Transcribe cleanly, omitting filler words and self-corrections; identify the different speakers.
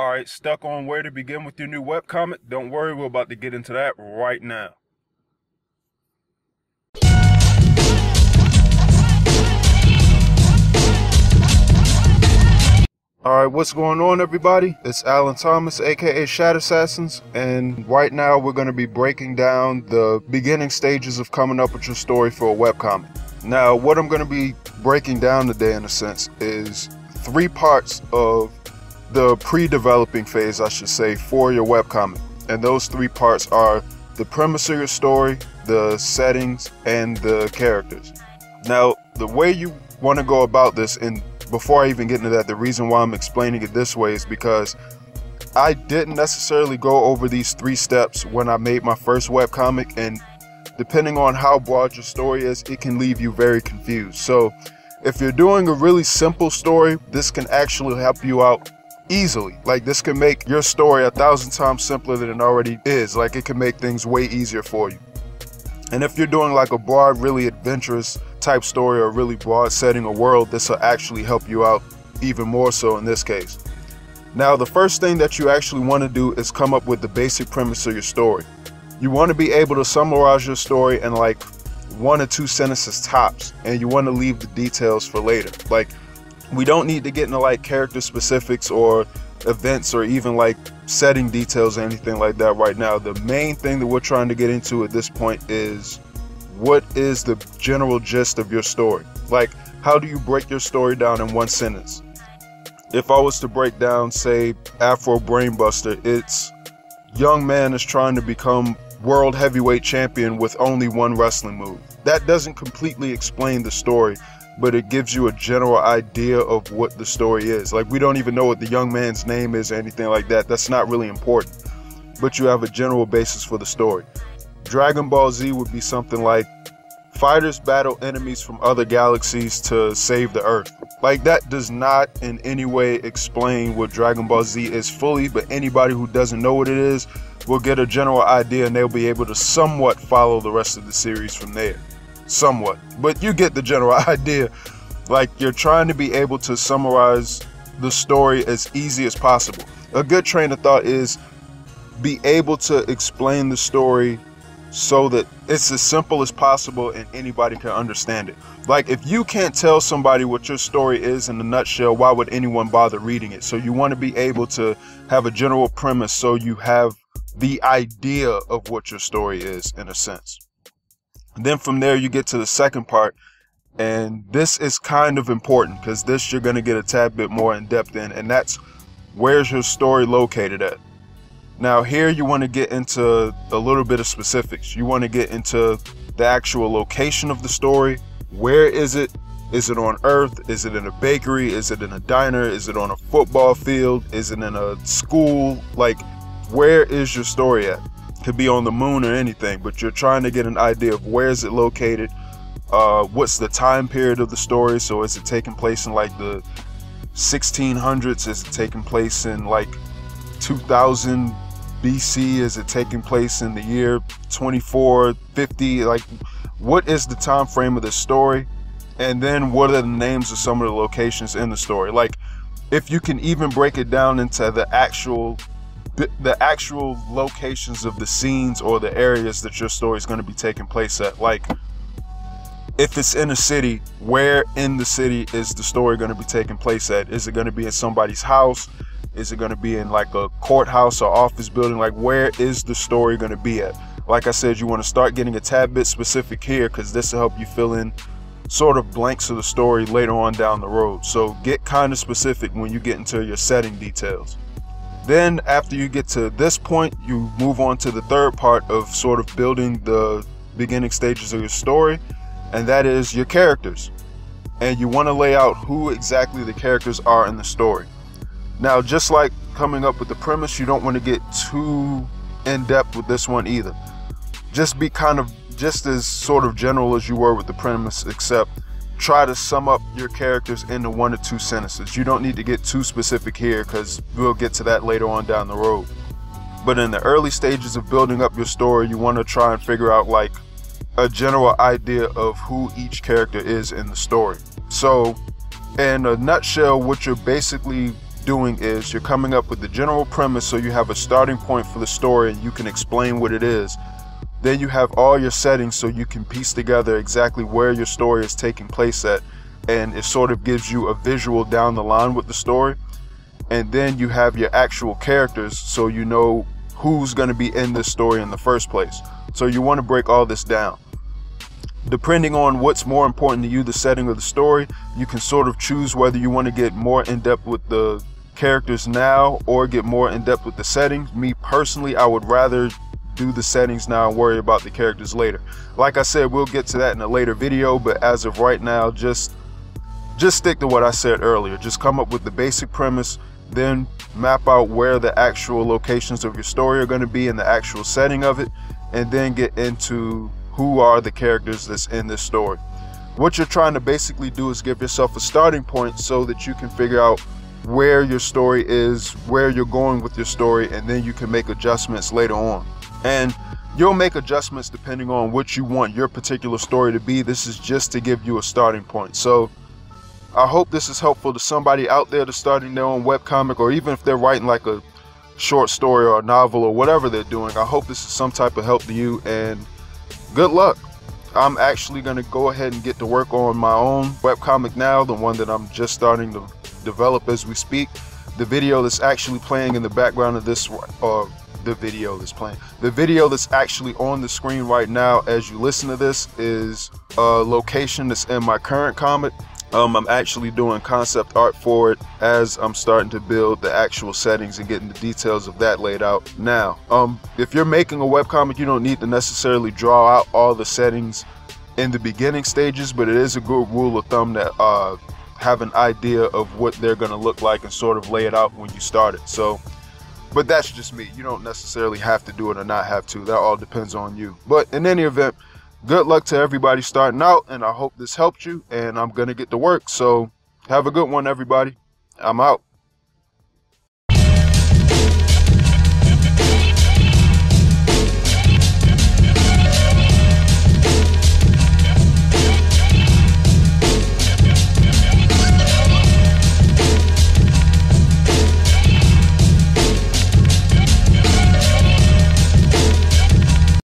Speaker 1: Alright, stuck on where to begin with your new webcomic? Don't worry, we're about to get into that right now. Alright, what's going on, everybody? It's Alan Thomas, aka Shadow Assassins, and right now we're going to be breaking down the beginning stages of coming up with your story for a webcomic. Now, what I'm going to be breaking down today, in a sense, is 3 parts of the pre-developing phase, I should say, for your webcomic. And those 3 parts are the premise of your story, the settings, and the characters. Now, the way you want to go about this, and before I even get into that, the reason why I'm explaining it this way is because I didn't necessarily go over these 3 steps when I made my first webcomic, and depending on how broad your story is, it can leave you very confused. So if you're doing a really simple story, this can actually help you out easily. Like, this can make your story 1,000 times simpler than it already is. Like, it can make things way easier for you. And if you're doing like a broad, really adventurous type story or a really broad setting or world, this will actually help you out even more so in this case. Now, the first thing that you actually want to do is come up with the basic premise of your story. You want to be able to summarize your story in like 1 or 2 sentences tops, and you want to leave the details for later. Like, we don't need to get into like character specifics or events or even like setting details or anything like that right now. The main thing that we're trying to get into at this point is, what is the general gist of your story? Like, how do you break your story down in 1 sentence? If I was to break down, say, Afro Brainbuster, it's young man is trying to become world heavyweight champion with only 1 wrestling move. That doesn't completely explain the story, but it gives you a general idea of what the story is. Like, we don't even know what the young man's name is or anything like that. That's not really important, but you have a general basis for the story. Dragon Ball Z would be something like, fighters battle enemies from other galaxies to save the Earth. Like, that does not in any way explain what Dragon Ball Z is fully, but anybody who doesn't know what it is will get a general idea, and they'll be able to somewhat follow the rest of the series from there. Somewhat, but you get the general idea. Like, you're trying to be able to summarize the story as easy as possible. A good train of thought is be able to explain the story so that it's as simple as possible and anybody can understand it. Like, if you can't tell somebody what your story is in a nutshell, why would anyone bother reading it? So you want to be able to have a general premise so you have the idea of what your story is, in a sense. And then from there you get to the second part, and this is kind of important because this you're going to get a tad bit more in depth in, and that's, where's your story located at? Now, here you want to get into a little bit of specifics. You want to get into the actual location of the story. Where is it? Is it on Earth? Is it in a bakery? Is it in a diner? Is it on a football field? Is it in a school? Like, where is your story at? Could be on the moon or anything, but you're trying to get an idea of where is it located. What's the time period of the story? So is it taking place in like the 1600s? Is it taking place in like 2000 BC? Is it taking place in the year 2450? Like, what is the time frame of the story? And then what are the names of some of the locations in the story? Like, if you can even break it down into the actual locations of the scenes or the areas that your story is going to be taking place at. Like, if it's in a city, where in the city is the story going to be taking place at? Is it going to be in somebody's house? Is it going to be in like a courthouse or office building? Like, where is the story going to be at? Like I said, you want to start getting a tad bit specific here, because this will help you fill in sort of blanks of the story later on down the road. So get kind of specific when you get into your setting details. Then after you get to this point, you move on to the third part of sort of building the beginning stages of your story, and that is your characters. And you want to lay out who exactly the characters are in the story. Now, just like coming up with the premise, you don't want to get too in depth with this one either. Just be kind of just as sort of general as you were with the premise, except try to sum up your characters into 1 or 2 sentences. You don't need to get too specific here, because we'll get to that later on down the road. But in the early stages of building up your story, you want to try and figure out like a general idea of who each character is in the story. So in a nutshell, what you're basically doing is you're coming up with the general premise, so you have a starting point for the story and you can explain what it is. Then you have all your settings so you can piece together exactly where your story is taking place at, and it sort of gives you a visual down the line with the story. And then you have your actual characters, so you know who's going to be in this story in the first place. So you want to break all this down. Depending on what's more important to you, the setting of the story, you can sort of choose whether you want to get more in depth with the characters now or get more in depth with the settings. Me personally, I would rather do the settings now and worry about the characters later. Like I said, we'll get to that in a later video, but as of right now, just stick to what I said earlier. Just come up with the basic premise, then map out where the actual locations of your story are going to be and the actual setting of it, and then get into who are the characters that's in this story. What you're trying to basically do is give yourself a starting point so that you can figure out where your story is, where you're going with your story, and then you can make adjustments later on. And you'll make adjustments depending on what you want your particular story to be. This is just to give you a starting point. So I hope this is helpful to somebody out there that's starting their own webcomic, or even if they're writing like a short story or a novel or whatever they're doing. I hope this is some type of help to you, and good luck. I'm actually going to go ahead and get to work on my own webcomic now, the one that I'm just starting to develop as we speak. The video that's actually playing in the background of this, the video that's actually on the screen right now as you listen to this, is a location that's in my current comic. I'm actually doing concept art for it as I'm starting to build the actual settings and getting the details of that laid out now. If you're making a webcomic, you don't need to necessarily draw out all the settings in the beginning stages, but it is a good rule of thumb to have an idea of what they're going to look like and sort of lay it out when you start it. So, but that's just me. You don't necessarily have to do it or not have to. That all depends on you. But in any event, good luck to everybody starting out, and I hope this helped you, and I'm going to get to work. So have a good one, everybody. I'm out.